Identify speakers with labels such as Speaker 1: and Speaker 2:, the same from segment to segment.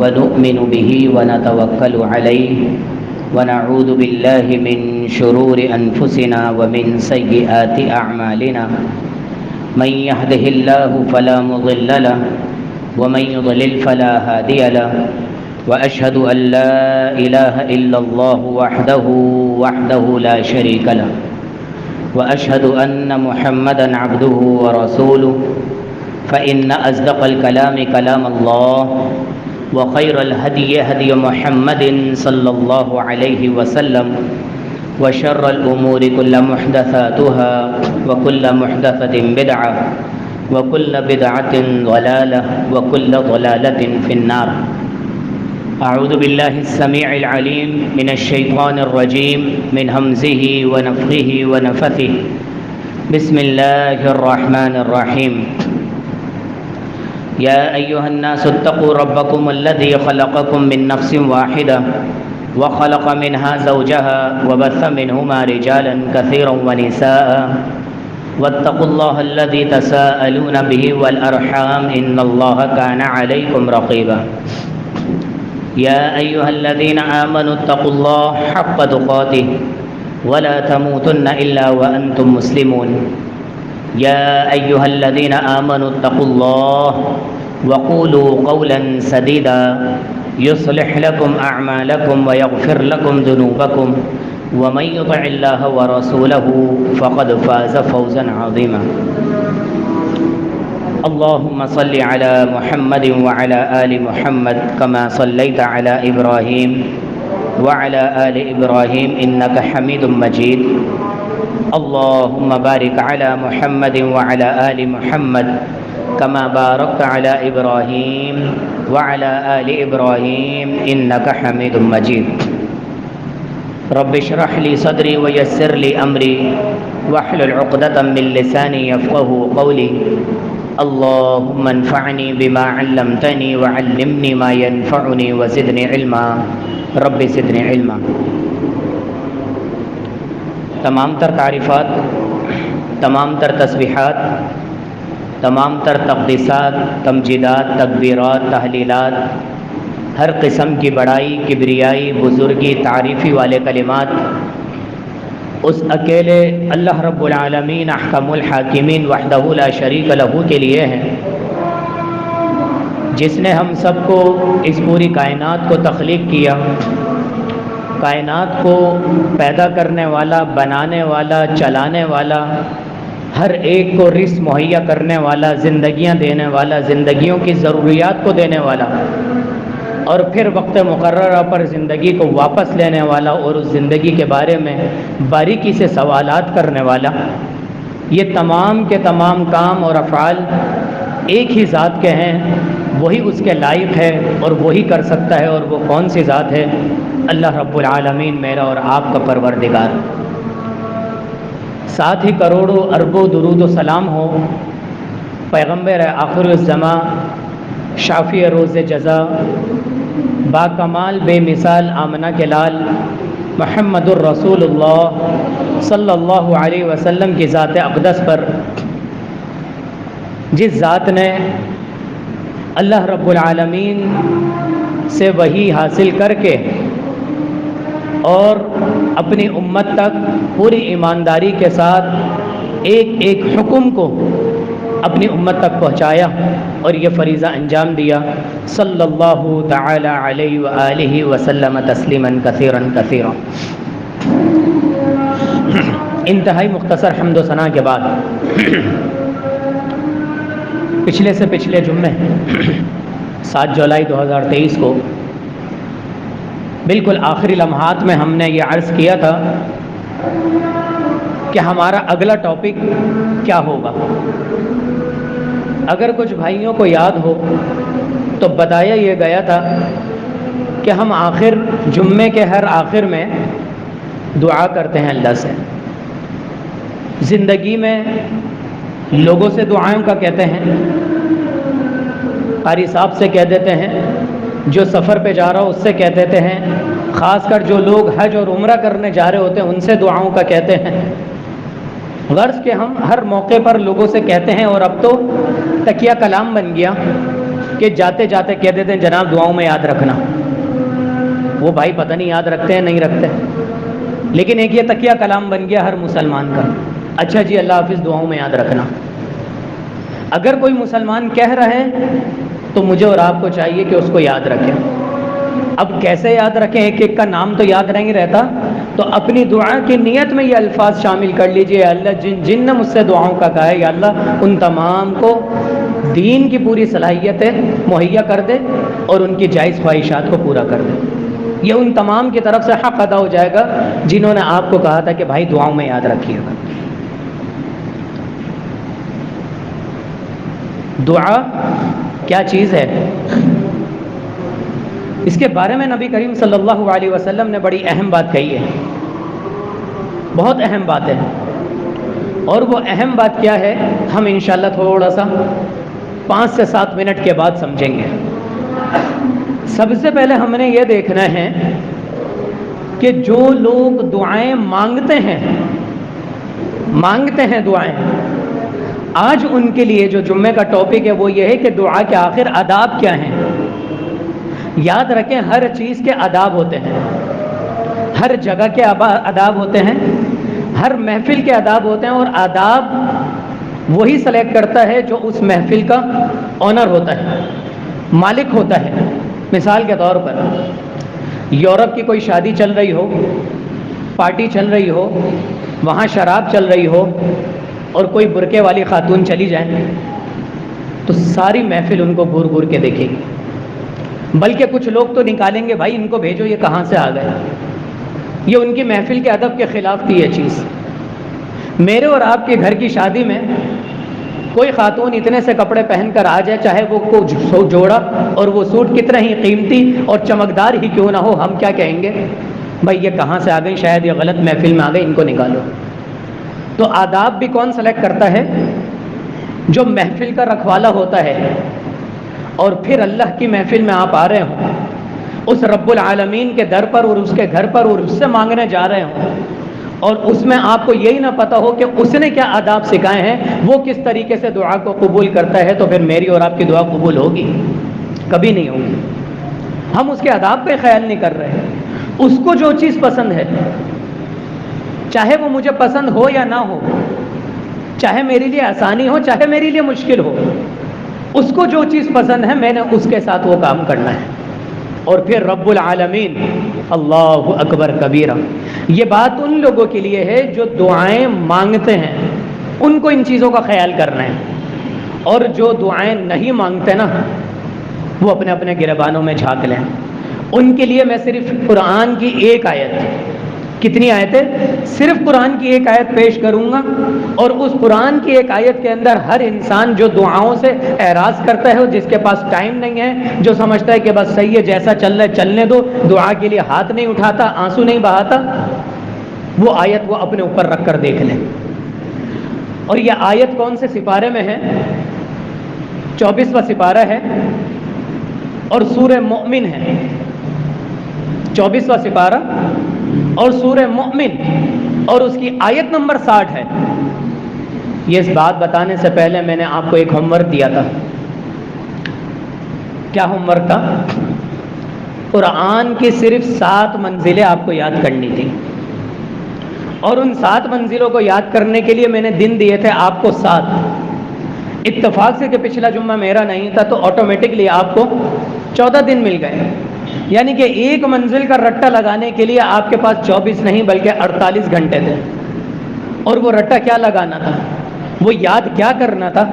Speaker 1: ونؤمن به ونتوكل عليه ونعوذ بالله من شرور أنفسنا ومن سيئات أعمالنا من يهده الله فلا مضل له ومن يضلل فلا هادي له وأشهد أن لا إله إلا الله وحده لا شريك له وأشهد أن محمدًا عبده ورسوله فإن أصدق الكلام كلام الله وخير الهدي هدي محمد صلى الله عليه وسلم وشر الأمور كل محدثاتها وكل محدثة بدعة وكل بدعة ضلالة وكل ضلالة في النار. أعوذ بالله السميع العليم من الشيطان الرجيم من همزه ونفخه ونفثه. بسم الله الرحمن الرحيم. يا أيها الناس اتقوا ربكم الذي خلقكم من نفس واحدة وخلق منها زوجها وبث منهما رجالا كثيرا ونساء واتقوا الله الذي تساءلون به والأرحام إن الله كان عليكم رقيبا. يا أيها الذين آمنوا اتقوا الله حق تقاته ولا تموتن إلا وأنتم مسلمون. يا أيها الذين آمنوا اتقوا الله وقولوا قولا سديدا يصلح لكم أعمالكم ويغفر لكم ذنوبكم ومن يطع الله ورسوله فقد فاز فوزا عظيما. اللهم صل على محمد وعلى آل محمد كما صليت على إبراهيم وعلى آل إبراهيم إنك حميد مجيد. اللهم بارك على محمد وعلى آل محمد كما باركت على إبراهيم وعلى آل إبراهيم إنك حميد مجيد. رب اشرح لي صدري ويسر لي أمري واحلل عقدة من لساني يفقه قولي. اللهم انفعني بما علمتني وعلمني ما ينفعني وزدني علما. رب زدني علما. تمام تر تعریفات، تمام تر تسبیحات، تمام تر تقدیسات، تمجیدات، تکبیرات، تحلیلات، ہر قسم کی بڑائی، کبریائی، بزرگی، تعریفی والے کلمات اس اکیلے اللہ رب العالمین احکم الحاکمین وحدہ لا شریک لہ کے لیے ہیں، جس نے ہم سب کو اس پوری کائنات کو تخلیق کیا، کائنات کو پیدا کرنے والا، بنانے والا، چلانے والا، ہر ایک کو رزق مہیا کرنے والا، زندگیاں دینے والا، زندگیوں کی ضروریات کو دینے والا، اور پھر وقت مقررہ پر زندگی کو واپس لینے والا اور اس زندگی کے بارے میں باریکی سے سوالات کرنے والا. یہ تمام کے تمام کام اور افعال ایک ہی ذات کے ہیں، وہی اس کے لائق ہے اور وہی کر سکتا ہے. اور وہ کون سی ذات ہے؟ اللہ رب العالمین، میرا اور آپ کا پروردگار. ساتھ ہی کروڑوں اربوں درود و سلام ہو پیغمبر آخر الزمان، شافی روز جزا، با کمال بے مثال آمنہ کے لال محمد الرسول اللہ صلی اللہ علیہ وسلم کی ذات اقدس پر، جس ذات نے اللہ رب العالمین سے وحی حاصل کر کے اور اپنی امت تک پوری ایمانداری کے ساتھ ایک ایک حکم کو اپنی امت تک پہنچایا اور یہ فریضہ انجام دیا. صلی اللہ تعالی علیہ وآلہ وسلم تسلیما کثیرا کثیرا. انتہائی مختصر حمد و ثنا کے بعد پچھلے سے پچھلے جمعے 7 جولائی 2023 کو بالکل آخری لمحات میں ہم نے یہ عرض کیا تھا کہ ہمارا اگلا ٹاپک کیا ہوگا. اگر کچھ بھائیوں کو یاد ہو تو بتایا یہ گیا تھا کہ ہم آخر جمعے کے ہر آخر میں دعا کرتے ہیں اللہ سے. زندگی میں لوگوں سے دعائیں کا کہتے ہیں، قاری صاحب سے کہہ دیتے ہیں، جو سفر پہ جا رہا ہو اس سے کہہ دیتے ہیں، خاص کر جو لوگ حج اور عمرہ کرنے جا رہے ہوتے ہیں ان سے دعاؤں کا کہتے ہیں. غرض کہ ہم ہر موقع پر لوگوں سے کہتے ہیں، اور اب تو تکیہ کلام بن گیا کہ جاتے جاتے کہہ دیتے ہیں جناب دعاؤں میں یاد رکھنا. وہ بھائی پتہ نہیں یاد رکھتے ہیں نہیں رکھتے، لیکن ایک یہ تکیہ کلام بن گیا ہر مسلمان کا. اچھا جی اللہ حافظ، دعاؤں میں یاد رکھنا. اگر کوئی مسلمان کہہ رہے ہیں تو مجھے اور آپ کو چاہیے کہ اس کو یاد رکھیں. اب کیسے یاد رکھیں؟ ایک ایک کا نام تو یاد نہیں رہتا، تو اپنی دعا کی نیت میں یہ الفاظ شامل کر لیجئے. اللہ جن نے مجھ سے دعاؤں کا کہا ہے یا اللہ ان تمام کو دین کی پوری صلاحیتیں مہیا کر دے اور ان کی جائز خواہشات کو پورا کر دے. یہ ان تمام کی طرف سے حق ادا ہو جائے گا جنہوں نے آپ کو کہا تھا کہ بھائی دعاؤں میں یاد رکھیے گا. دعا کیا چیز ہے؟ اس کے بارے میں نبی کریم صلی اللہ علیہ وسلم نے بڑی اہم بات کہی ہے، بہت اہم بات ہے. اور وہ اہم بات کیا ہے ہم انشاءاللہ تھوڑا سا 5 سے 7 منٹ کے بعد سمجھیں گے. سب سے پہلے ہم نے یہ دیکھنا ہے کہ جو لوگ دعائیں مانگتے ہیں دعائیں، آج ان کے لیے جو جمعے کا ٹاپک ہے وہ یہ ہے کہ دعا کے آخر آداب کیا ہیں. یاد رکھیں ہر چیز کے آداب ہوتے ہیں، ہر جگہ کے آداب ہوتے ہیں، ہر محفل کے آداب ہوتے ہیں، اور آداب وہی سلیکٹ کرتا ہے جو اس محفل کا آنر ہوتا ہے، مالک ہوتا ہے. مثال کے طور پر یورپ کی کوئی شادی چل رہی ہو، پارٹی چل رہی ہو، وہاں شراب چل رہی ہو اور کوئی برقعے والی خاتون چلی جائے تو ساری محفل ان کو گور گور کے دیکھے گی. بلکہ کچھ لوگ تو نکالیں گے بھائی ان کو بھیجو یہ کہاں سے آ گئے. یہ ان کی محفل کے ادب کے خلاف تھی یہ چیز. میرے اور آپ کے گھر کی شادی میں کوئی خاتون اتنے سے کپڑے پہن کر آ جائے، چاہے وہ کو جوڑا اور وہ سوٹ کتنا ہی قیمتی اور چمکدار ہی کیوں نہ ہو، ہم کیا کہیں گے؟ بھائی یہ کہاں سے آ گئی، شاید یہ غلط محفل میں آ گئی، ان کو نکالو. تو آداب بھی کون سلیکٹ کرتا ہے؟ جو محفل کا رکھوالا ہوتا ہے. اور پھر اللہ کی محفل میں آپ آ رہے ہوں، اس رب العالمین کے در پر اور اس کے گھر پر اور اس سے مانگنے جا رہے ہوں، اور اس میں آپ کو یہی نہ پتہ ہو کہ اس نے کیا آداب سکھائے ہیں، وہ کس طریقے سے دعا کو قبول کرتا ہے، تو پھر میری اور آپ کی دعا قبول ہوگی؟ کبھی نہیں ہوگی. ہم اس کے آداب پہ خیال نہیں کر رہے. اس کو جو چیز پسند ہے، چاہے وہ مجھے پسند ہو یا نہ ہو، چاہے میرے لیے آسانی ہو چاہے میرے لیے مشکل ہو، اس کو جو چیز پسند ہے میں نے اس کے ساتھ وہ کام کرنا ہے. اور پھر رب العالمین اللہ اکبر کبیرہ، یہ بات ان لوگوں کے لیے ہے جو دعائیں مانگتے ہیں، ان کو ان چیزوں کا خیال کرنا ہے. اور جو دعائیں نہیں مانگتے نا وہ اپنے اپنے گریبانوں میں جھانک لیں. ان کے لیے میں صرف قرآن کی ایک آیت، کتنی آیتیں؟ صرف قرآن کی ایک آیت پیش کروں گا، اور اس قرآن کی ایک آیت کے اندر ہر انسان جو دعاؤں سے اعراض کرتا ہے، جس کے پاس ٹائم نہیں ہے، جو سمجھتا ہے کہ بس صحیح ہے جیسا چل رہا ہے چلنے دو، دعا کے لیے ہاتھ نہیں اٹھاتا، آنسو نہیں بہاتا، وہ آیت وہ اپنے اوپر رکھ کر دیکھ لیں. اور یہ آیت کون سے سپارے میں ہے؟ 24واں سپارہ ہے اور سورہ مؤمن ہے. 24واں سپارہ اور سورہ مؤمن اور اس کی آیت نمبر 60 ہے. یہ اس بات بتانے سے پہلے میں نے آپ کو ایک ہوم ورک دیا تھا. کیا ہوم ورک تھا؟ قرآن کی صرف 7 منزلیں آپ کو یاد کرنی تھی، اور ان 7 منزلوں کو یاد کرنے کے لیے میں نے دن دیے تھے آپ کو 7. اتفاق سے کہ پچھلا جمعہ میرا نہیں تھا تو آٹومیٹکلی آپ کو 14 دن مل گئے. یعنی کہ ایک منزل کا رٹا لگانے کے لیے آپ کے پاس 24 نہیں بلکہ 48 گھنٹے تھے. اور وہ رٹا کیا لگانا تھا، وہ یاد کیا کرنا تھا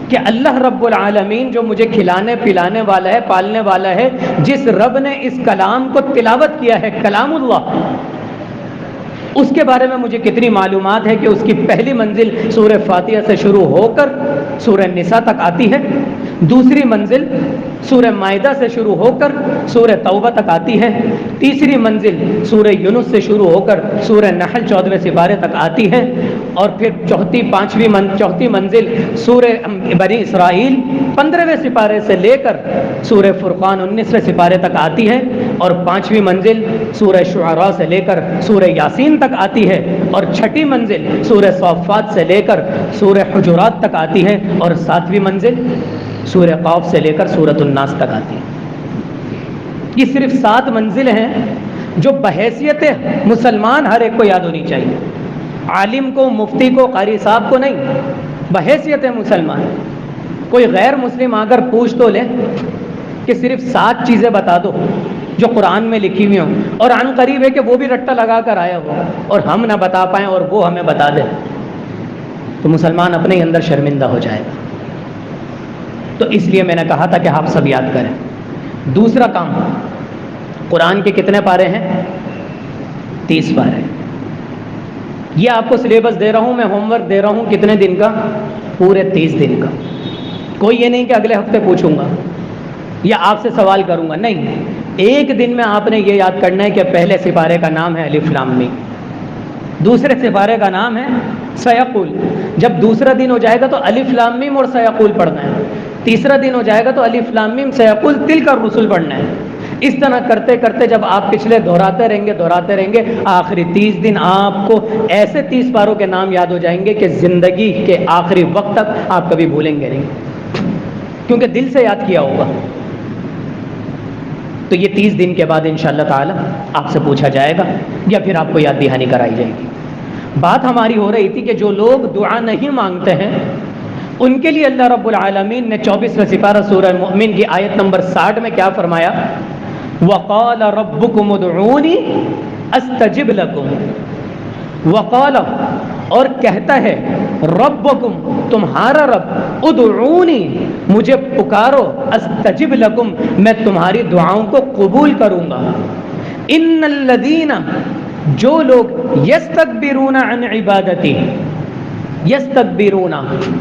Speaker 1: کہ اللہ رب العالمین جو مجھے کھلانے پلانے والا ہے، پالنے والا ہے، جس رب نے اس کلام کو تلاوت کیا ہے، کلام اللہ، اس کے بارے میں مجھے کتنی معلومات ہے کہ اس کی پہلی منزل سورہ فاتحہ سے شروع ہو کر سورہ نساء تک آتی ہے، دوسری منزل سورہ مائدہ سے شروع ہو کر سورہ توبہ تک آتی ہے، تیسری منزل سورہ یونس سے شروع ہو کر سورہ نحل 14ویں سپارے تک آتی ہے، اور پھر چوتھی منزل سورہ بنی اسرائیل 15ویں سپارے سے لے کر سورہ فرقان 19ویں سپارے تک آتی ہے، اور 5ویں منزل سورہ شعراء سے لے کر سورہ یاسین تک آتی ہے، اور 6ٹھی منزل سورہ صافات سے لے کر سورہ حجرات تک آتی ہے، اور 7ویں منزل
Speaker 2: سورہ قاف سے لے کر سورۃ الناس تک آتی ہیں۔ یہ صرف 7 منزلیں ہیں جو بحیثیت مسلمان ہر ایک کو یاد ہونی چاہیے، عالم کو، مفتی کو، قاری صاحب کو نہیں، بحیثیت مسلمان۔ کوئی غیر مسلم آ کر پوچھ تو لے کہ صرف 7 چیزیں بتا دو جو قرآن میں لکھی ہوئی ہوں، اور عن قریب ہے کہ وہ بھی رٹا لگا کر آیا ہو اور ہم نہ بتا پائیں اور وہ ہمیں بتا دے، تو مسلمان اپنے ہی اندر شرمندہ ہو جائے گا۔ تو اس لیے میں نے کہا تھا کہ آپ سب یاد کریں۔ دوسرا کام، قرآن کے کتنے پارے ہیں؟ 30 پارے۔ یہ آپ کو سلیبس دے رہا ہوں، میں ہوم ورک دے رہا ہوں کتنے دن کا؟ پورے 30 دن کا۔ کوئی یہ نہیں کہ اگلے ہفتے پوچھوں گا یا آپ سے سوال کروں گا، نہیں، ایک دن میں آپ نے یہ یاد کرنا ہے کہ پہلے سپارے کا نام ہے الف لام میم، دوسرے سپارے کا نام ہے سیقول، جب دوسرا دن ہو جائے گا تو الف لام میم اور سیقول پڑھنا ہے، تیسرا دن ہو جائے گا تو الف لام میم سیقول تلک الرسل پڑھنا ہے۔ اس طرح کرتے کرتے جب آپ پچھلے دہراتے رہیں گے، آخری 30 دن آپ کو ایسے 30 پاروں کے نام یاد ہو جائیں گے کہ زندگی کے آخری وقت تک آپ کبھی بھولیں گے نہیں، کیونکہ دل سے یاد کیا ہوگا۔ تو یہ 30 دن کے بعد انشاءاللہ تعالی آپ سے پوچھا جائے گا یا پھر آپ کو یاد دہانی کرائی جائے گی۔ بات ہماری ہو رہی تھی کہ جو لوگ دعا نہیں مانگتے ہیں ان کے لیے اللہ رب العالمین نے 24واں سپارہ سورہ مومن کی آیت نمبر 60 میں کیا فرمایا؟ وَقَالَ رَبُّكُمُ ادْعُونِي أَسْتَجِبْ لَكُمْ۔ وقال، اور کہتا ہے، ربکم، تمہارا رب، ادعونی، مجھے پکارو، استجب لکم، میں تمہاری دعاؤں کو قبول کروں گا۔ ان الذین، جو لوگ، یستکبرون عن عبادتی، یستکبرون،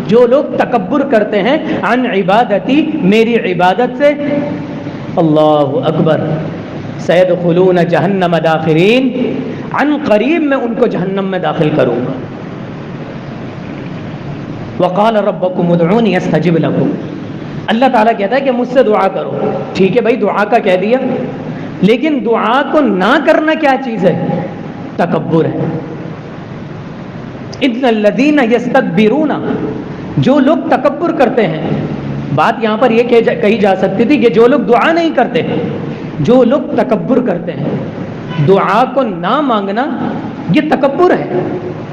Speaker 2: جو لوگ تکبر کرتے ہیں، عن عبادتی، میری عبادت سے، اللہ اکبر، سیدخلون جہنم داخرین، عن قریب میں ان کو جہنم میں داخل کروں گا۔ وقال ربکم ادعونی استجب لکم، اللہ تعالیٰ کہتا ہے کہ مجھ سے دعا کرو۔ ٹھیک ہے بھائی، دعا کا کہہ دیا، لیکن دعا کو نہ کرنا کیا چیز ہے؟ تکبر ہے۔ ان الذین یستکبرون، جو لوگ تکبر کرتے ہیں، بات یہاں پر یہ کہی جا سکتی تھی کہ جو لوگ دعا نہیں کرتے، جو لوگ تکبر کرتے ہیں، دعا کو نہ مانگنا یہ تکبر ہے۔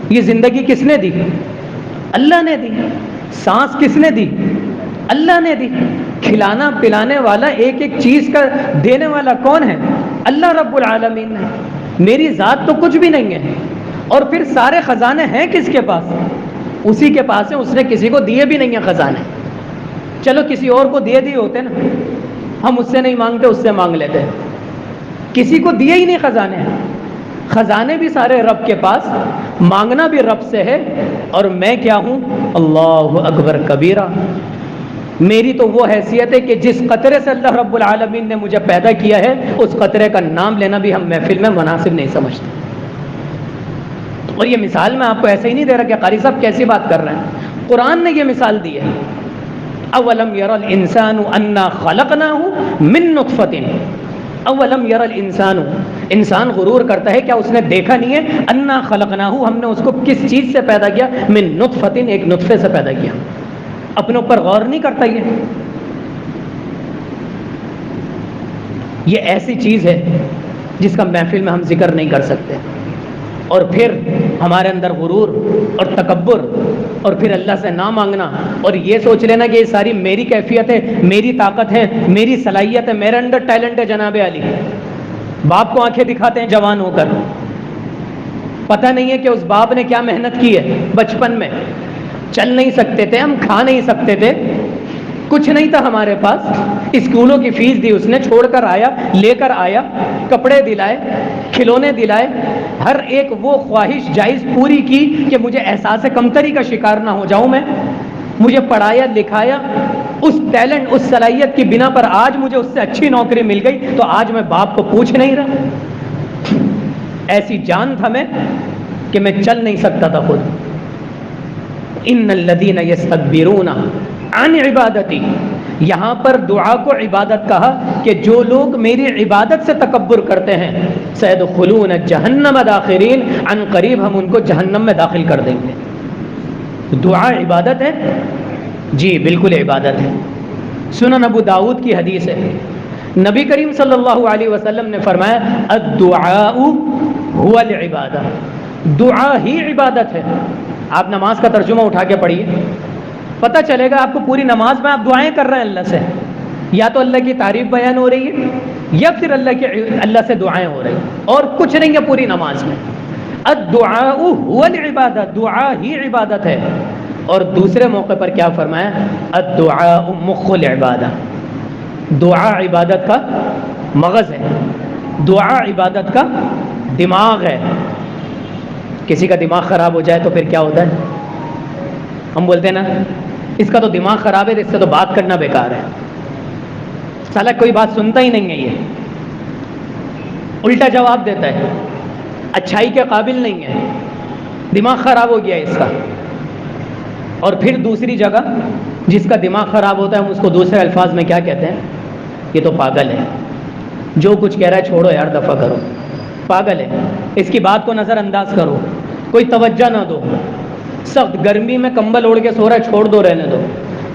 Speaker 2: یہ زندگی کس نے دی؟ اللہ نے دی۔ سانس کس نے دی؟ اللہ نے دی۔ کھلانا پلانے والا، ایک ایک چیز کا دینے والا کون ہے؟ اللہ رب العالمین ہے۔ میری ذات تو کچھ بھی نہیں ہے، اور پھر سارے خزانے ہیں کس کے پاس؟ اسی کے پاس ہیں، اس نے کسی کو دیے بھی نہیں ہیں خزانے۔ چلو کسی اور کو دیے ہوتے نا، ہم اس سے نہیں مانگتے، اس سے مانگ لیتے، کسی کو دیے ہی نہیں خزانے۔ خزانے بھی سارے رب کے پاس، مانگنا بھی رب سے ہے، اور میں کیا ہوں؟ اللہ اکبر کبیرہ، میری تو وہ حیثیت ہے کہ جس قطرے سے اللہ رب العالمین نے مجھے پیدا کیا ہے، اس قطرے کا نام لینا بھی ہم محفل میں مناسب نہیں سمجھتے۔ اور یہ مثال میں آپ کو ایسے ہی نہیں دے رہا کہ قاری صاحب کیسی بات کر رہے ہیں، قرآن نے یہ مثال دی ہے۔ اولم یر الانسان انا خلقناہ من نطفۃ، اولم یر الانسان، انسان غرور کرتا ہے، کیا اس نے دیکھا نہیں ہے؟ انا خلقناہ، ہم نے اس کو کس چیز سے پیدا کیا؟ من نطفۃ، ایک نطفے سے پیدا کیا۔ اپنے اوپر غور نہیں کرتا یہ ایسی چیز ہے جس کا محفل میں ہم ذکر نہیں کر سکتے، اور پھر ہمارے اندر غرور اور تکبر، اور پھر اللہ سے نہ مانگنا، اور یہ سوچ لینا کہ یہ ساری میری کیفیت ہے، میری طاقت ہے، میری صلاحیت ہے، میرے اندر ٹیلنٹ ہے۔ جناب علی باپ کو آنکھیں دکھاتے ہیں جوان ہو کر، پتہ نہیں ہے کہ اس باپ نے کیا محنت کی ہے بچپن میں، چل نہیں سکتے تھے ہم، کھا نہیں سکتے تھے، کچھ نہیں تھا ہمارے پاس، اسکولوں کی فیس دی اس نے، چھوڑ کر آیا، لے کر آیا، کپڑے دلائے، کھلونے دلائے، ہر ایک وہ خواہش جائز پوری کی کہ مجھے احساس کمتری کا شکار نہ ہو جاؤں میں، مجھے پڑھایا لکھایا، اس ٹیلنٹ، اس صلاحیت کی بنا پر آج مجھے اس سے اچھی نوکری مل گئی، تو آج میں باپ کو پوچھ نہیں رہا۔ ایسی جان تھا میں کہ میں چل نہیں سکتا تھا خود۔ ان الذین یستکبرون عن عبادتی، یہاں پر دعا کو عبادت کہا کہ جو لوگ میری عبادت سے تکبر کرتے ہیں، سیدخلون جہنم داخرین، عن قریب ہم ان کو جہنم میں داخل کر دیں گے۔ دعا عبادت ہے؟ جی بالکل عبادت ہے۔ سنن ابو داؤد کی حدیث ہے، نبی کریم صلی اللہ علیہ وسلم نے فرمایا الدعاء هو العبادہ، دعا ہی عبادت ہے۔ آپ نماز کا ترجمہ اٹھا کے پڑھیے، پتہ چلے گا آپ کو پوری نماز میں آپ دعائیں کر رہے ہیں اللہ سے، یا تو اللہ کی تعریف بیان ہو رہی ہے یا پھر اللہ سے دعائیں ہو رہی ہیں، اور کچھ نہیں ہے پوری نماز میں۔ الدعاء هو العبادہ، دعا ہی عبادت ہے۔ اور دوسرے موقع پر کیا فرمایا؟ الدعاء مخ العبادہ، دعا عبادت کا مغز ہے، دعا عبادت کا دماغ ہے۔ کسی کا دماغ خراب ہو جائے تو پھر کیا ہوتا ہے؟ ہم بولتے ہیں نا اس کا تو دماغ خراب ہے، اس سے تو بات کرنا بیکار ہے، سالا کوئی بات سنتا ہی نہیں ہے، یہ الٹا جواب دیتا ہے، اچھائی کے قابل نہیں ہے، دماغ خراب ہو گیا اس کا۔ اور پھر دوسری جگہ جس کا دماغ خراب ہوتا ہے ہم اس کو دوسرے الفاظ میں کیا کہتے ہیں؟ یہ تو پاگل ہے، جو کچھ کہہ رہا ہے چھوڑو یار، دفع کرو، پاگل ہے، اس کی بات کو نظر انداز کرو، کوئی توجہ نہ دو، سخت گرمی میں کمبل اوڑھ کے سو رہا ہے، چھوڑ دو، رہنے دو،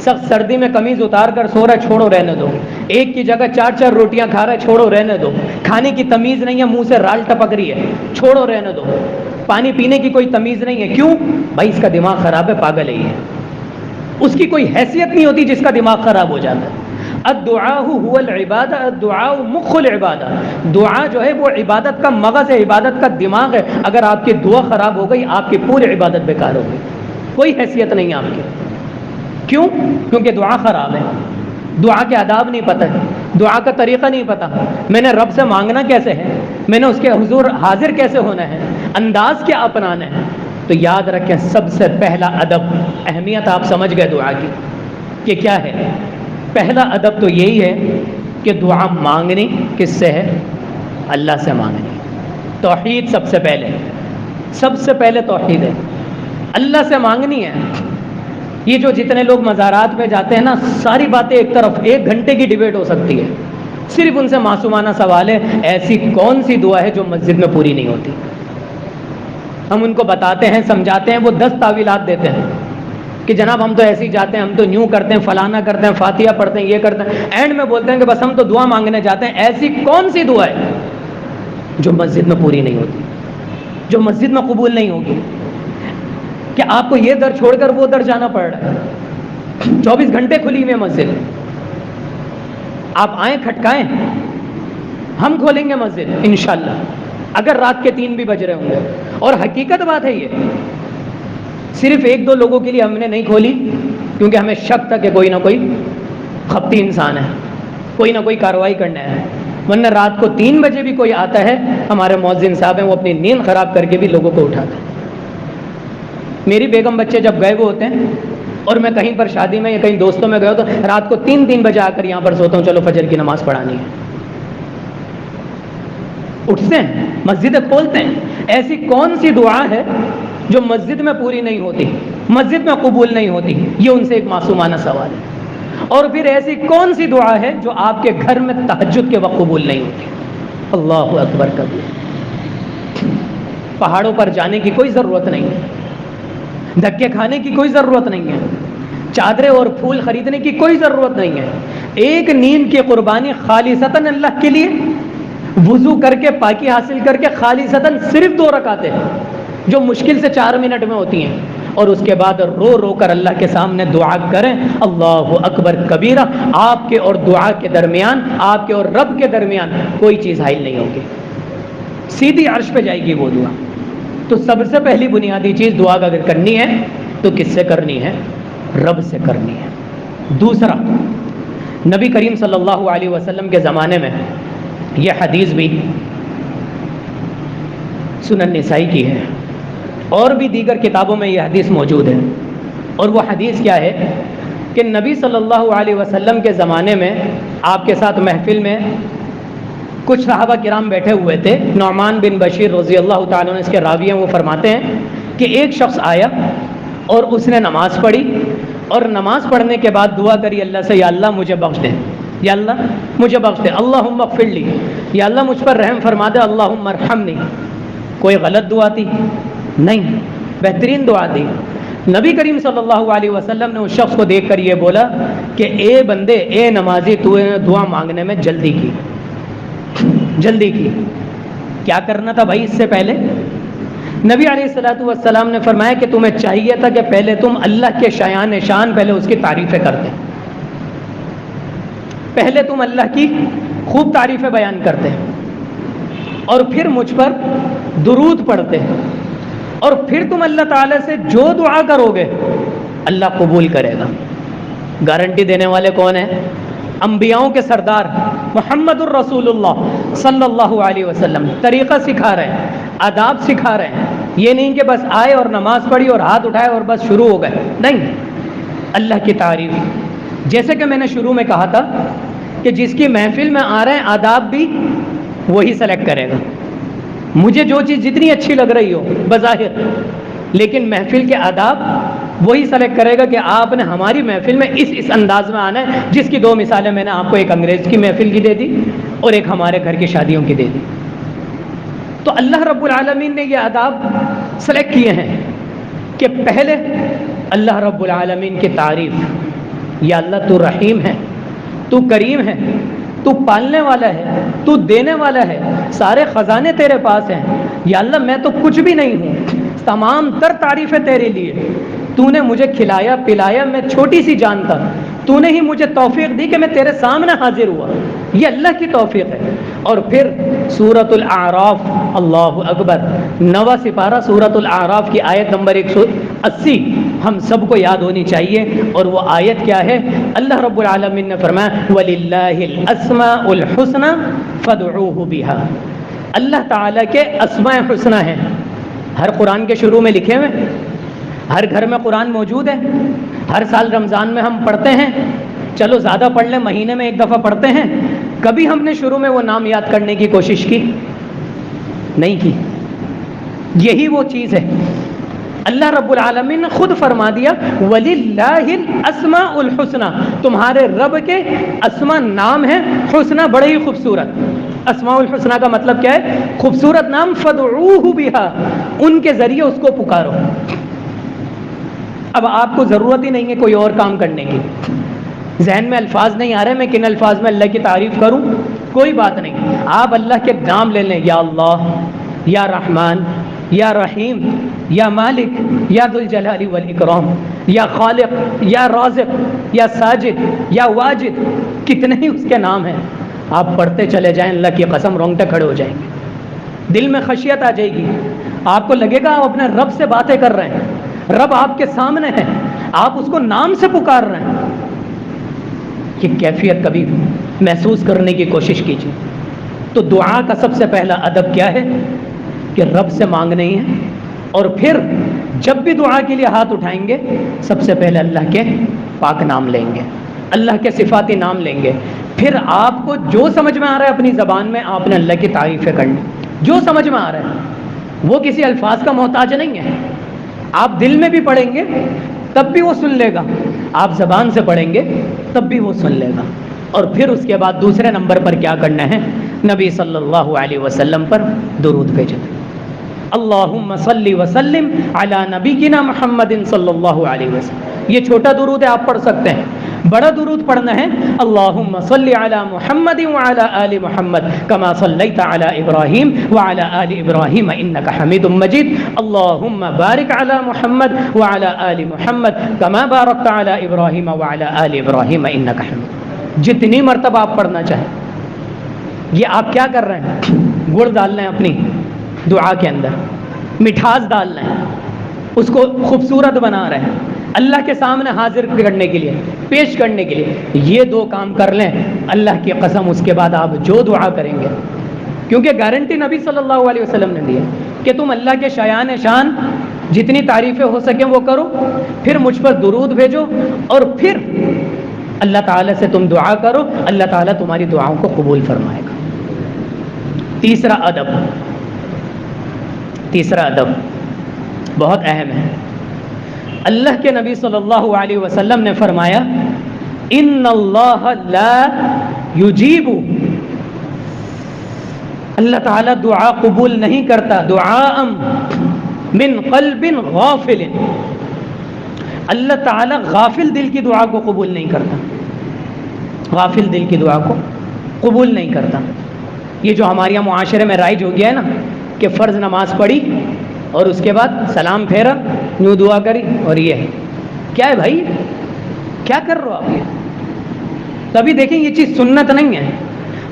Speaker 2: سخت سردی میں قمیض اتار کر سو رہا ہے، چھوڑو، رہنے دو، ایک کی جگہ 4 روٹیاں کھا رہا ہے، چھوڑو، رہنے دو، کھانے کی تمیز نہیں ہے، منہ سے رال ٹپک رہی ہے، چھوڑو، رہنے دو، پانی پینے کی کوئی تمیز نہیں ہے، کیوں؟ بھائی اس کا دماغ خراب ہے، پاگل ہے یہ، اس کی کوئی حیثیت نہیں ہوتی جس کا دماغ خراب ہو جاتا ہے۔ الدعاء هو العبادہ، الدعاء مخ العبادہ، دعا جو ہے وہ عبادت کا مغز ہے، عبادت کا دماغ ہے۔ اگر آپ کی دعا خراب ہو گئی آپ کی پوری عبادت بیکار ہو گئی، کوئی حیثیت نہیں ہے آپ کی۔ کیوں؟ کیونکہ دعا خراب ہے، دعا کے آداب نہیں پتہ ہے، دعا کا طریقہ نہیں پتہ، میں نے رب سے مانگنا کیسے ہے، میں نے اس کے حضور حاضر کیسے ہونا ہے، انداز کیا اپنانا ہے۔ تو یاد رکھیں سب سے پہلا ادب، اہمیت آپ سمجھ گئے دعا کی کہ کیا ہے؟ پہلا ادب تو یہی ہے کہ دعا مانگنی کس سے ہے؟ اللہ سے مانگنی۔ توحید سب سے پہلے توحید ہے، اللہ سے مانگنی ہے۔ یہ جو جتنے لوگ مزارات پہ جاتے ہیں نا، ساری باتیں ایک طرف، 1 گھنٹے کی ڈیبیٹ ہو سکتی ہے، صرف ان سے معصومانہ سوال ہے ایسی کون سی دعا ہے جو مسجد میں پوری نہیں ہوتی؟ ہم ان کو بتاتے ہیں، سمجھاتے ہیں، وہ 10 تعویلات دیتے ہیں کہ جناب ہم تو ایسے ہی جاتے ہیں، ہم تو یوں کرتے ہیں، فلانا کرتے ہیں، فاتحہ پڑھتے ہیں، یہ کرتے ہیں، اینڈ میں بولتے ہیں کہ بس ہم تو دعا مانگنے جاتے ہیں۔ ایسی کون سی دعا ہے جو مسجد میں پوری نہیں ہوتی، جو مسجد میں قبول نہیں ہوگی؟ کہ آپ کو یہ در چھوڑ کر وہ در جانا پڑ رہا ہے، 24 گھنٹے کھلی ہوئی ہے مسجد، آپ آئیں کھٹکائیں، ہم کھولیں گے مسجد انشاءاللہ، اگر رات کے 3 بھی بج رہے ہوں گے۔ اور حقیقت بات ہے، یہ صرف 1-2 لوگوں کے لیے ہم نے نہیں کھولی کیونکہ ہمیں شک تھا کہ کوئی نہ کوئی خپتی انسان ہے، کوئی نہ کوئی کارروائی کرنا ہے، ورنہ رات کو 3 بجے بھی کوئی آتا ہے، ہمارے مؤذن صاحب ہیں وہ اپنی نیند خراب کر کے بھی لوگوں کو اٹھاتے ہیں۔ میری بیگم بچے جب گئے ہوئے ہوتے ہیں اور میں کہیں پر شادی میں یا کہیں دوستوں میں گیا تو رات کو 3 بجے آ کر یہاں پر سوتا ہوں، چلو فجر کی نماز پڑھانی ہے، اٹھتے ہیں، مسجدیں کھولتے ہیں۔ ایسی کون سی دعا ہے جو مسجد میں پوری نہیں ہوتی، مسجد میں قبول نہیں ہوتی؟ یہ ان سے ایک معصومانہ سوال ہے۔ اور پھر ایسی کون سی دعا ہے جو آپ کے گھر میں تہجد کے وقت قبول نہیں ہوتی؟ اللہ اکبر کبیر۔ پہاڑوں پر جانے کی کوئی ضرورت نہیں ہے، دھکے کھانے کی کوئی ضرورت نہیں ہے، چادریں اور پھول خریدنے کی کوئی ضرورت نہیں ہے، ایک نیند کی قربانی خالصتاً اللہ کے لیے، وضو کر کے پاکی حاصل کر کے خالصتاً صرف 2 رکعتیں جو مشکل سے 4 منٹ میں ہوتی ہیں، اور اس کے بعد رو رو کر اللہ کے سامنے دعا کریں، اللہ اکبر کبیرہ۔ آپ کے اور دعا کے درمیان، آپ کے اور رب کے درمیان کوئی چیز حائل نہیں ہوگی، سیدھی عرش پہ جائے گی وہ دعا۔ تو سب سے پہلی بنیادی چیز دعا کا اگر کرنی ہے تو کس سے کرنی ہے؟ رب سے کرنی ہے۔ دوسرا، نبی کریم صلی اللہ علیہ وسلم کے زمانے میں یہ حدیث بھی سنن نسائی کی ہے، اور بھی دیگر کتابوں میں یہ حدیث موجود ہے۔ اور وہ حدیث کیا ہے کہ نبی صلی اللہ علیہ وسلم کے زمانے میں آپ کے ساتھ محفل میں کچھ صحابہ کرام بیٹھے ہوئے تھے۔ نعمان بن بشیر رضی اللہ تعالیٰ عنہ اس کے راوی ہیں، وہ فرماتے ہیں کہ ایک شخص آیا اور اس نے نماز پڑھی، اور نماز پڑھنے کے بعد دعا کری اللہ سے، یا اللہ مجھے بخش دے، یا اللہ مجھے بخش دے، اللہم اغفر لی، یا اللہ مجھ پر رحم فرما دے، اللہم ارحمنی۔ کوئی غلط دعا تھی؟ نہیں، بہترین دعا تھی۔ نبی کریم صلی اللہ علیہ وسلم نے اس شخص کو دیکھ کر یہ بولا کہ اے بندے، اے نمازی، تو نے دعا مانگنے میں جلدی کی، جلدی کی۔ کیا کرنا تھا بھائی اس سے پہلے؟ نبی علیہ الصلوۃ والسلام نے فرمایا کہ تمہیں چاہیے تھا کہ پہلے تم اللہ کے شایان شان پہلے اس کی تعریفیں کرتے، پہلے تم اللہ کی خوب تعریفیں بیان کرتے اور پھر مجھ پر درود پڑھتے، اور پھر تم اللہ تعالیٰ سے جو دعا کرو گے اللہ قبول کرے گا۔ گارنٹی دینے والے کون ہیں؟ انبیاؤں کے سردار محمد الرسول اللہ صلی اللہ علیہ وسلم طریقہ سکھا رہے ہیں، آداب سکھا رہے ہیں۔ یہ نہیں کہ بس آئے اور نماز پڑھی اور ہاتھ اٹھائے اور بس شروع ہو گئے، نہیں، اللہ کی تعریف۔ جیسے کہ میں نے شروع میں کہا تھا کہ جس کی محفل میں آ رہے ہیں آداب بھی وہی سلیکٹ کرے گا۔ مجھے جو چیز جتنی اچھی لگ رہی ہو بظاہر، لیکن محفل کے آداب وہی سلیکٹ کرے گا کہ آپ نے ہماری محفل میں اس انداز میں آنا ہے، جس کی دو مثالیں میں نے آپ کو ایک انگریز کی محفل کی دے دی اور ایک ہمارے گھر کی شادیوں کی دے دی۔ تو اللہ رب العالمین نے یہ آداب سلیکٹ کیے ہیں کہ پہلے اللہ رب العالمین کی تعریف، یا اللہ تو رحیم ہے، تو کریم ہے، تو پالنے والا ہے، تو دینے والا ہے، سارے خزانے تیرے پاس ہیں، یا اللہ میں تو کچھ بھی نہیں ہوں، تمام تر تعریفیں تیرے لیے۔ تو نے مجھے کھلایا پلایا، میں چھوٹی سی جان تھا، تو نے ہی مجھے توفیق دی کہ میں تیرے سامنے حاضر ہوا، یہ اللہ کی توفیق ہے۔ اور پھر سورۃ الاعراف، اللہ اکبر، 9واں سپارہ سورۃ الاعراف کی آیت نمبر 180 ہم سب کو یاد ہونی چاہیے، اور وہ آیت کیا ہے؟ اللہ رب العالمین نے فرمایا وَلِلَّهِ الْأَسْمَاءُ الْحُسْنَى فَادْعُوهُ بِهَا۔ اللہ تعالیٰ کے اسماء حسنہ ہیں، ہر قرآن کے شروع میں لکھے ہوئے، ہر گھر میں قرآن موجود ہے، ہر سال رمضان میں ہم پڑھتے ہیں، چلو زیادہ پڑھ لیں، مہینے میں ایک دفعہ پڑھتے ہیں، کبھی ہم نے شروع میں وہ نام یاد کرنے کی کوشش کی؟ نہیں کی۔ یہی وہ چیز ہے، اللہ رب العالمین نے خود فرما دیا وَلِلَّهِ الْأَسْمَاءُ الْحُسْنَى، تمہارے رب کے اسماء نام ہیں حسنہ، بڑے ہی خوبصورت۔ اسماء الحسنہ کا مطلب کیا ہے؟ خوبصورت نام، فَادْعُوهُ بِهَا، ان کے ذریعے اس کو پکارو۔ اب آپ کو ضرورت ہی نہیں ہے کوئی اور کام کرنے کی، ذہن میں الفاظ نہیں آ رہے میں کن الفاظ میں اللہ کی تعریف کروں، کوئی بات نہیں، آپ اللہ کے نام لے لیں، یا اللہ، یا رحمان، یا رحیم، یا مالک، یا ذوالجلال والاکرام، یا خالق، یا رازق، یا ساجد، یا واجد، کتنے ہی اس کے نام ہیں، آپ پڑھتے چلے جائیں، اللہ کی قسم رونگٹے کھڑے ہو جائیں گے، دل میں خشیت آ جائے گی، آپ کو لگے گا آپ اپنے رب سے باتیں کر رہے ہیں، رب آپ کے سامنے ہے، آپ اس کو نام سے پکار رہے ہیں۔ یہ کیفیت کبھی محسوس کرنے کی کوشش کیجیے۔ تو دعا کا سب سے پہلا ادب کیا ہے کہ رب سے مانگنے ہے، اور پھر جب بھی دعا کے لیے ہاتھ اٹھائیں گے سب سے پہلے اللہ کے پاک نام لیں گے، اللہ کے صفاتی نام لیں گے، پھر آپ کو جو سمجھ میں آ رہا ہے اپنی زبان میں آپ نے اللہ کی تعریفیں کرنی، جو سمجھ میں آ رہا ہے، وہ کسی الفاظ کا محتاج نہیں ہے۔ آپ دل میں بھی پڑھیں گے تب بھی وہ سن لے گا، آپ زبان سے پڑھیں گے تب بھی وہ سن لے گا۔ اور پھر اس کے بعد دوسرے نمبر پر کیا کرنا ہے؟ نبی صلی اللہ علیہ وسلم پر درود بھیجیں۔ اللہم صلی وسلم علی نبینا محمد صلی اللہ علیہ وسلم، یہ چھوٹا درود ہے آپ پڑھ سکتے ہیں، بڑا درود پڑھنا ہے اللہم صلی علی محمد وعلی آل محمد کما صلیت علی ابراہیم وعلی آل ابراہیم انک حمید مجید، اللہم بارک علی محمد وعلی آل محمد کما بارکت علی ابراہیم وعلی آل ابراہیم انک حمید۔ جتنی مرتبہ آپ پڑھنا چاہیں۔ یہ آپ کیا کر رہے ہیں؟ گڑ ڈالنا ہے اپنی دعا کے اندر، مٹھاس ڈالنا ہے، اس کو خوبصورت بنا رہے ہیں، اللہ کے سامنے حاضر کرنے کے لیے، پیش کرنے کے لیے۔ یہ دو کام کر لیں اللہ کی قسم، اس کے بعد آپ جو دعا کریں گے، کیونکہ گارنٹی نبی صلی اللہ علیہ وسلم نے دی ہے کہ تم اللہ کے شایان شان جتنی تعریفیں ہو سکیں وہ کرو، پھر مجھ پر درود بھیجو، اور پھر اللہ تعالیٰ سے تم دعا کرو، اللہ تعالیٰ تمہاری دعاؤں کو قبول فرمائے گا۔ تیسرا ادب بہت اہم ہے۔ اللہ کے نبی صلی اللہ علیہ وسلم نے فرمایا ان اللہ لا یجیب، اللہ تعالیٰ دعا قبول نہیں کرتا، دعاء من قلب غافل، اللہ تعالیٰ غافل دل کی دعا کو قبول نہیں کرتا، غافل دل کی دعا کو قبول نہیں کرتا۔ یہ جو ہمارے یہاں معاشرے میں رائج ہو گیا ہے نا کہ فرض نماز پڑھی اور اس کے بعد سلام پھیرا، یوں دعا کری، اور یہ ہے کیا ہے بھائی، کیا کر رہے ہو آپ؟ یہ تبھی دیکھیں یہ چیز سنت نہیں ہے۔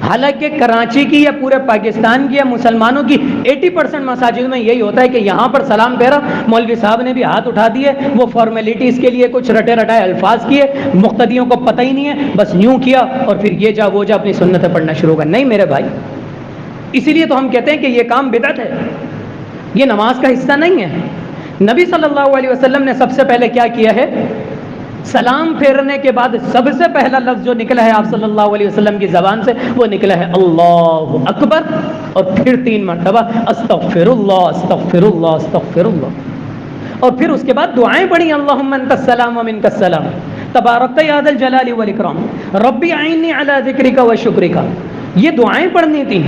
Speaker 2: حالانکہ کراچی کی یا پورے پاکستان کی یا مسلمانوں کی 80% مساجد میں یہی ہوتا ہے کہ یہاں پر سلام پھیرا، مولوی صاحب نے بھی ہاتھ اٹھا دیے، وہ فارمیلٹیز کے لیے کچھ رٹے رٹائے الفاظ کیے، مقتدیوں کو پتہ ہی نہیں ہے، بس یوں کیا اور پھر یہ جا وہ جا اپنی سنتیں پڑھنا شروع کر۔ نہیں میرے بھائی، اسی لیے تو ہم کہتے ہیں کہ یہ کام بدعت ہے، یہ نماز کا حصہ نہیں ہے۔ نبی صلی اللہ علیہ وسلم نے سب سے پہلے کیا کیا ہے؟ سلام پھیرنے کے بعد سب سے پہلا لفظ جو نکلا ہے آپ صلی اللہ علیہ وسلم کی زبان سے وہ نکلا ہے اللہ اکبر، اور پھر 3 مرتبہ استغفر اللہ استغفر اللہ استغفر اللہ، اور پھر اس کے بعد دعائیں پڑھی، اللہم انت السلام و منک السلام تبارکت یا ذا الجلال والاکرام ربی اعنی علی ذکرک و شکرک۔ یہ دعائیں پڑھنی تھیں،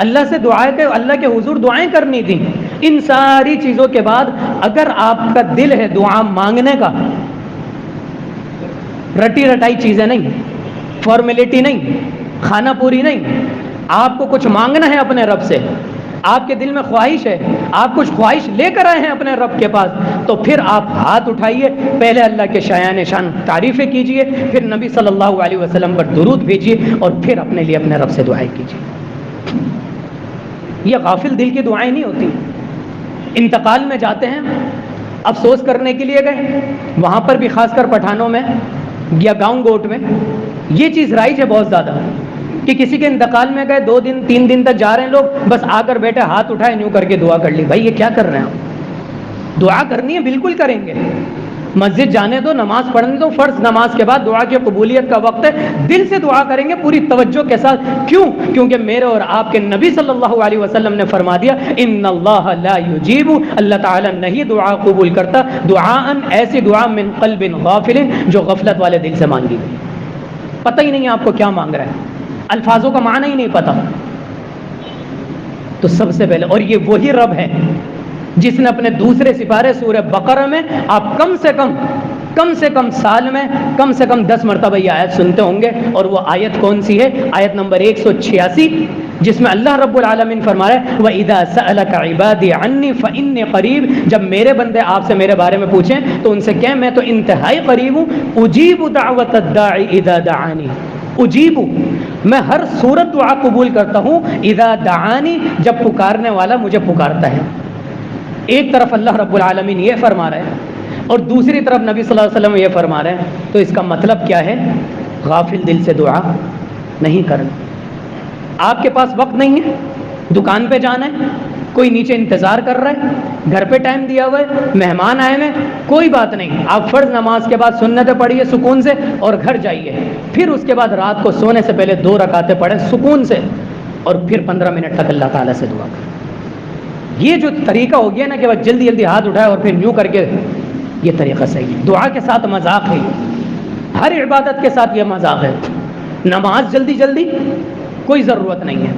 Speaker 2: اللہ سے دعائیں کہ اللہ کے حضور دعائیں کرنی تھیں۔ ان ساری چیزوں کے بعد اگر آپ کا دل ہے دعا مانگنے کا، رٹی رٹائی چیزیں نہیں، فارمیلٹی نہیں، کھانا پوری نہیں، آپ کو کچھ مانگنا ہے اپنے رب سے، آپ کے دل میں خواہش ہے، آپ کچھ خواہش لے کر آئے ہیں اپنے رب کے پاس، تو پھر آپ ہاتھ اٹھائیے، پہلے اللہ کے شایان شان تعریفیں کیجئے، پھر نبی صلی اللہ علیہ وسلم پر درود بھیجیے، اور پھر اپنے لیے اپنے رب سے دعائیں کیجیے۔ یہ غافل دل کی دعائیں نہیں ہوتی۔ انتقال میں جاتے ہیں، افسوس کرنے کے لیے گئے، وہاں پر بھی خاص کر پٹھانوں میں یا گاؤں گوٹ میں یہ چیز رائج ہے بہت زیادہ کہ کسی کے انتقال میں گئے، 2 دن 3 دن تک جا رہے ہیں لوگ، بس آ کر بیٹھے ہاتھ اٹھائے یوں کر کے دعا کر لی۔ بھائی یہ کیا کر رہے ہیں آپ؟ دعا کرنی ہے بالکل کریں گے، مسجد جانے دو، نماز پڑھنے دو، فرض نماز کے بعد دعا کی قبولیت کا وقت ہے، دل سے دعا کریں گے پوری توجہ کے ساتھ۔ کیوں؟ کیونکہ میرے اور آپ کے نبی صلی اللہ علیہ وسلم نے فرما دیا ان اللہ لا یجیب، اللہ تعالیٰ نہیں دعا قبول کرتا دعاء، ایسی دعا من قلب غافل جو غفلت والے دل سے مانگی گئی، پتہ ہی نہیں آپ کو کیا مانگ رہا ہے، الفاظوں کا معنی ہی نہیں پتہ۔ تو سب سے پہلے، اور یہ وہی رب ہے جس نے اپنے دوسرے سپارے سورہ بقرہ میں آپ کم سے کم سال میں کم سے کم 10 مرتبہ یہ آیت سنتے ہوں گے، اور وہ آیت کون سی ہے؟ آیت نمبر 186، جس میں اللہ رب العالمین فرما رہا ہے وَإِذَا سَأَلَكَ عِبَادِي عَنِّي فَإِنِّي قَرِيبٌ، جب میرے بندے آپ سے میرے بارے میں پوچھیں تو ان سے کہیں میں تو انتہائی قریب ہوں، اجیب دعوت الداعی اذا دعانی، اجیب، میں ہر صورت دعا قبول کرتا ہوں، اذا دعانی، جب پکارنے والا مجھے پکارتا ہے۔ ایک طرف اللہ رب العالمین یہ فرما رہے ہیں اور دوسری طرف نبی صلی اللہ علیہ وسلم یہ فرما رہے ہیں، تو اس کا مطلب کیا ہے؟ غافل دل سے دعا نہیں کرنا۔ آپ کے پاس وقت نہیں ہے، دکان پہ جانا ہے، کوئی نیچے انتظار کر رہا ہے، گھر پہ ٹائم دیا ہوا ہے، مہمان آئے ہیں، کوئی بات نہیں، آپ فرض نماز کے بعد سنتیں پڑھیے سکون سے اور گھر جائیے، پھر اس کے بعد رات کو سونے سے پہلے 2 رکعتیں پڑھیں سکون سے، اور پھر 15 منٹ تک اللہ تعالیٰ سے دعا کریں۔ یہ جو طریقہ ہو گیا نا کہ بس جلدی جلدی ہاتھ اٹھائے اور پھر یوں کر کے، یہ طریقہ صحیح ہے۔ دعا کے ساتھ مذاق ہے، ہر عبادت کے ساتھ یہ مذاق ہے۔ نماز جلدی جلدی کوئی ضرورت نہیں ہے،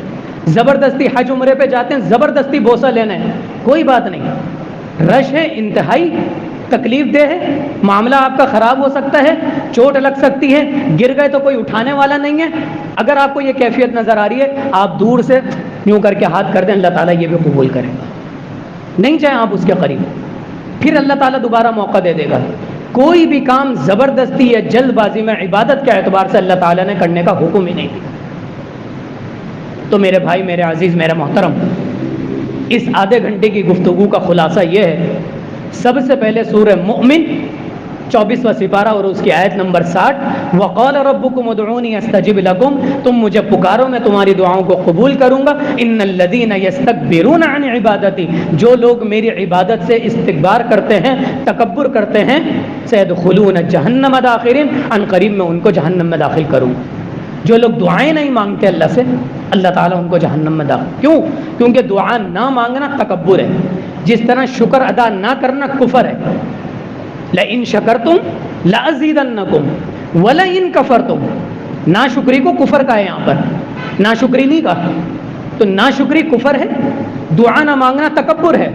Speaker 2: زبردستی حج عمرے پہ جاتے ہیں زبردستی بوسہ لینا ہے، کوئی بات نہیں، رش ہے انتہائی، تکلیف دہ ہے، معاملہ آپ کا خراب ہو سکتا ہے، چوٹ لگ سکتی ہے، گر گئے تو کوئی اٹھانے والا نہیں ہے۔ اگر آپ کو یہ کیفیت نظر آ رہی ہے، آپ دور سے یوں کر کے ہاتھ کر دیں، اللہ تعالیٰ یہ بھی قبول کرے گا، نہیں چاہیں آپ اس کے قریب، پھر اللہ تعالیٰ دوبارہ موقع دے دے گا۔ کوئی بھی کام زبردستی یا جلد بازی میں عبادت کے اعتبار سے اللہ تعالیٰ نے کرنے کا حکم ہی نہیں دیا۔ تو میرے بھائی، میرے عزیز، میرے محترم، اس آدھے گھنٹے کی گفتگو کا خلاصہ یہ ہے، سب سے پہلے سورہ مؤمن 24واں سپارہ اور اس کی آیت نمبر 60، وَقَالَ رَبُّكُمُ ادْعُونِي أَسْتَجِبْ لَكُمْ، تم مجھے پکارو میں تمہاری دعاؤں کو قبول کروں گا۔ إِنَّ الَّذِينَ يَسْتَكْبِرُونَ عَنْ عِبَادَتِي، جو لوگ میری عبادت سے استکبار کرتے ہیں، تکبر کرتے ہیں، سَيَدْخُلُونَ جَهَنَّمَ دَاخِرِينَ، عن قریب میں ان کو جہنم میں داخل کروں گا۔ جو لوگ دعائیں نہیں مانگتے اللہ سے، اللہ تعالیٰ ان کو جہنم میں داخل، کیوں؟ کیونکہ دعا نہ مانگنا تکبر ہے، جس طرح شکر ادا نہ کرنا کفر ہے۔ لَإِن شَكَرْتُمْ لَأَزِيدَنَّكُمْ وَلَئِن كَفَرْتُمْ، ناشکری کو کفر کہا ہے یہاں پر، ناشکری نہیں کہا، تو ناشکری کفر ہے، دعا نہ مانگنا تکبر ہے۔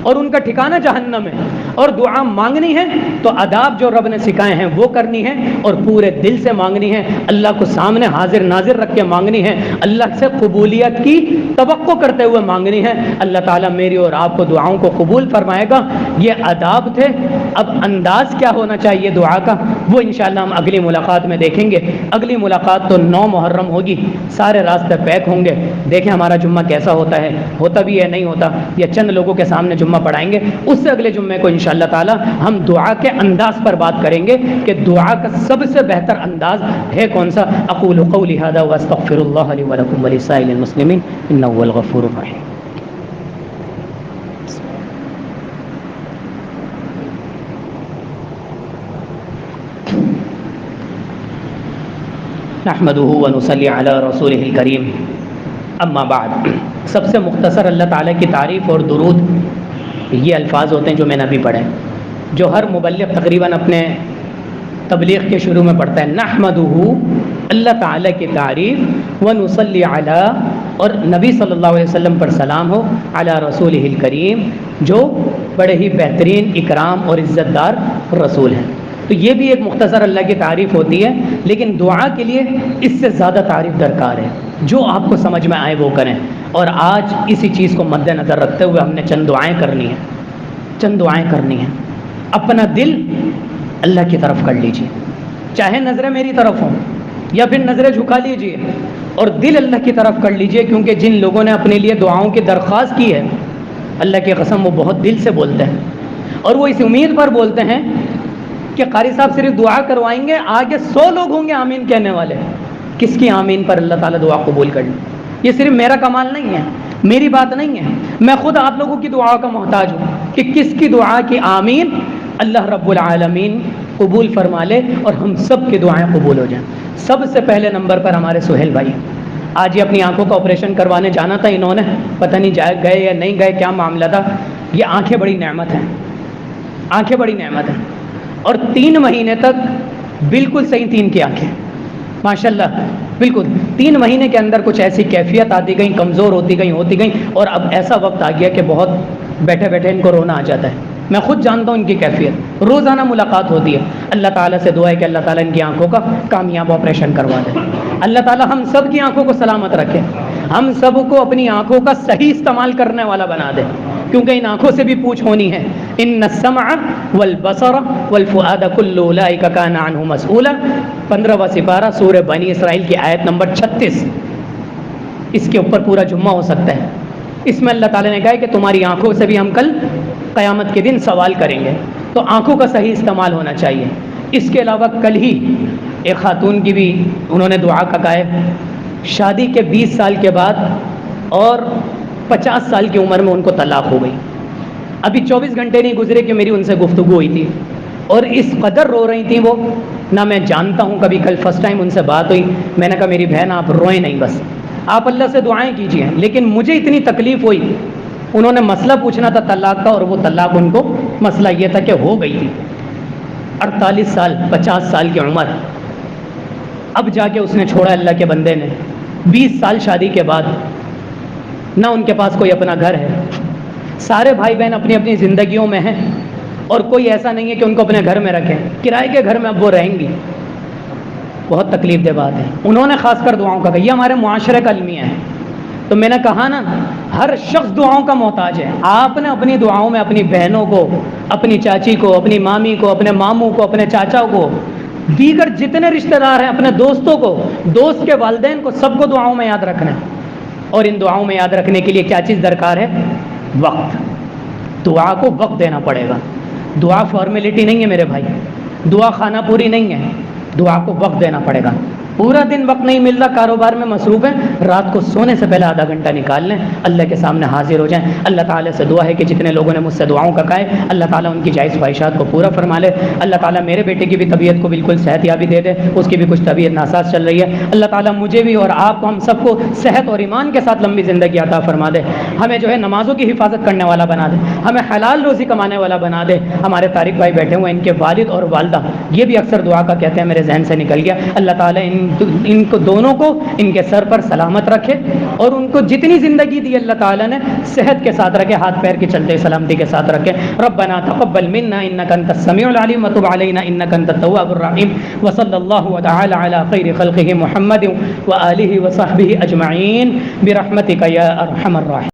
Speaker 2: اور ان کا ٹھکانہ جہنم ہے. اور دعا مانگنی ہے تو آداب جو رب نے سکھائے ہیں وہ کرنی ہے اور پورے دل سے مانگنی ہے, اللہ کو سامنے حاضر ناظر رکھ کے مانگنی ہے, اللہ سے قبولیت کی توقع کرتے ہوئے مانگنی ہے. اللہ تعالیٰ میری اور آپ کو دعاؤں کو قبول فرمائے گا. یہ آداب تھے. اب انداز کیا ہونا چاہیے دعا کا وہ انشاءاللہ ہم اگلی ملاقات میں دیکھیں گے. اگلی ملاقات تو 9 محرم ہوگی, سارے راستے پیک ہوں گے. دیکھیں ہمارا جمعہ کیسا ہوتا ہے, ہوتا بھی ہے نہیں ہوتا, یا چند لوگوں کے سامنے جمعہ پڑھائیں گے. اس سے اگلے جمعے کو انشاءاللہ تعالی ہم دعا کے انداز پر بات کریں گے کہ دعا کا سب سے بہتر انداز ہے کون سا. اقول قولی ھذا واستغفر اللہ لی ولکم ولسائر المسلمین انہ هو الغفور الرحیم. نحمدہ ونصلی علی رسولہ الکریم. اما بعد, سب سے مختصر اللہ تعالیٰ کی تعریف اور درود یہ الفاظ ہوتے ہیں جو میں نے ابھی پڑھے, جو ہر مبلغ تقریباً اپنے تبلیغ کے شروع میں پڑھتا ہے. نحمدہ, اللہ تعالیٰ کی تعریف, ونصلی علی, اور نبی صلی اللہ علیہ وسلم پر سلام ہو, علی رسولہ الکریم, جو بڑے ہی بہترین اکرام اور عزت دار رسول ہیں. تو یہ بھی ایک مختصر اللہ کی تعریف ہوتی ہے, لیکن دعا کے لیے اس سے زیادہ تعریف درکار ہے. جو آپ کو سمجھ میں آئے وہ کریں. اور آج اسی چیز کو مد نظر رکھتے ہوئے ہم نے چند دعائیں کرنی ہیں, چند دعائیں کرنی ہیں. اپنا دل اللہ کی طرف کر لیجیے, چاہے نظریں میری طرف ہوں یا پھر نظریں جھکا لیجیے, اور دل اللہ کی طرف کر لیجیے, کیونکہ جن لوگوں نے اپنے لیے دعاؤں کی درخواست کی ہے اللہ کی قسم وہ بہت دل سے بولتے ہیں, اور وہ اس امید پر بولتے ہیں کہ قاری صاحب صرف دعا کروائیں گے, آگے 100 لوگ ہوں گے آمین کہنے والے. کس کی آمین پر اللہ تعالیٰ دعا قبول کر لیں. یہ صرف میرا کمال نہیں ہے, میری بات نہیں ہے, میں خود آپ لوگوں کی دعا کا محتاج ہوں کہ کس کی دعا کی آمین اللہ رب العالمین قبول فرما لے اور ہم سب کی دعائیں قبول ہو جائیں. سب سے پہلے نمبر پر ہمارے سہیل بھائی, آج یہ اپنی آنکھوں کا آپریشن کروانے جانا تھا انہوں نے, پتہ نہیں گئے یا نہیں گئے, کیا معاملہ تھا. یہ آنکھیں بڑی نعمت ہیں, آنکھیں بڑی نعمت ہیں, اور 3 مہینے تک بالکل صحیح 3 کی آنکھیں ماشاءاللہ بالکل. 3 مہینے کے اندر کچھ ایسی کیفیت آتی گئیں, کمزور ہوتی گئیں, اور اب ایسا وقت آ گیا کہ بہت بیٹھے بیٹھے ان کو رونا آ جاتا ہے. میں خود جانتا ہوں ان کی کیفیت, روزانہ ملاقات ہوتی ہے. اللہ تعالیٰ سے دعا ہے کہ اللہ تعالیٰ ان کی آنکھوں کا کامیاب آپریشن کروا دے. اللہ تعالیٰ ہم سب کی آنکھوں کو سلامت رکھے, ہم سب کو اپنی آنکھوں کا صحیح استعمال کرنے والا بنا دے, کیونکہ ان آنکھوں سے بھی پوچھ ہونی ہے. ان السمع والبصر والفؤاد كل اولئک کان عنہ مسئولا. 15واں سپارہ سورہ بنی اسرائیل کی آیت نمبر 36. اس کے اوپر پورا جمعہ ہو سکتا ہے. اس میں اللہ تعالیٰ نے کہا ہے کہ تمہاری آنکھوں سے بھی ہم کل قیامت کے دن سوال کریں گے, تو آنکھوں کا صحیح استعمال ہونا چاہیے. اس کے علاوہ کل ہی ایک خاتون کی بھی انہوں نے دعا کا کہا ہے, شادی کے 20 سال کے بعد اور 50 سال کی عمر میں ان کو طلاق ہو گئی. ابھی 24 گھنٹے نہیں گزرے کہ میری ان سے گفتگو ہوئی تھی, اور اس قدر رو رہی تھیں وہ, نہ میں جانتا ہوں کبھی. کل فرسٹ ٹائم ان سے بات ہوئی, میں نے کہا میری بہن آپ روئیں نہیں, بس آپ اللہ سے دعائیں کیجیے. لیکن مجھے اتنی تکلیف ہوئی, انہوں نے مسئلہ پوچھنا تھا طلاق کا, اور وہ طلاق ان کو مسئلہ یہ تھا کہ ہو گئی تھی. 48 سال 50 سال کی عمر, اب جا کے اس نے چھوڑا اللہ کے بندے نے. 20 سال شادی کے بعد, نہ ان کے پاس کوئی اپنا گھر ہے, سارے بھائی بہن اپنی اپنی زندگیوں میں ہیں, اور کوئی ایسا نہیں ہے کہ ان کو اپنے گھر میں رکھیں, کرائے کے گھر میں اب وہ رہیں گی. بہت تکلیف دہ بات ہے. انہوں نے خاص کر دعاؤں کا کہا, یہ ہمارے معاشرے کا المیہ ہے. تو میں نے کہا نا, ہر شخص دعاؤں کا محتاج ہے. آپ نے اپنی دعاؤں میں اپنی بہنوں کو, اپنی چاچی کو, اپنی مامی کو, اپنے ماموں کو, اپنے چاچا کو, دیگر جتنے رشتہ دار ہیں, اپنے دوستوں کو, دوست کے والدین کو, سب کو دعاؤں میں یاد رکھنا ہے. اور ان دعاؤں میں یاد رکھنے کے لیے کیا چیز درکار ہے؟ وقت. دعا کو وقت دینا پڑے گا. دعا فارمیلٹی نہیں ہے میرے بھائی, دعا خانہ پوری نہیں ہے, دعا کو وقت دینا پڑے گا. پورا دن وقت نہیں مل رہا, کاروبار میں مصروف ہیں, رات کو سونے سے پہلے آدھا گھنٹہ نکال لیں, اللہ کے سامنے حاضر ہو جائیں. اللہ تعالیٰ سے دعا ہے کہ جتنے لوگوں نے مجھ سے دعاؤں کا کہا ہے, اللہ تعالیٰ ان کی جائز خواہشات کو پورا فرما لے. اللہ تعالیٰ میرے بیٹے کی بھی طبیعت کو بالکل صحت یابی دے دے, اس کی بھی کچھ طبیعت ناساز چل رہی ہے. اللہ تعالیٰ مجھے بھی اور آپ کو, ہم سب کو صحت اور ایمان کے ساتھ لمبی زندگی عطا فرما دے. ہمیں جو ہے نمازوں کی حفاظت کرنے والا بنا دے, ہمیں حلال روزی کمانے والا بنا دے. ہمارے طارق بھائی بیٹھے ہوئے, ان کے والد اور والدہ, یہ بھی اکثر دعا کا کہتے ہیں, میرے ذہن سے نکل گیا. اللہ تعالیٰ ان ان کو دونوں کو ان کے سر پر سلامت رکھے اور ان کو جتنی زندگی دی اللہ تعالیٰ نے صحت کے ساتھ رکھے, ہاتھ پیر کے چلتے سلامتی کے ساتھ رکھے. ربنا تقبل منا انك انت السميع العليم وتب علينا انك انت التواب الرحيم وصلى الله تعالى على خير خلقه محمد وآله وصحبه اجمعين برحمتك يا ارحم الراحمين.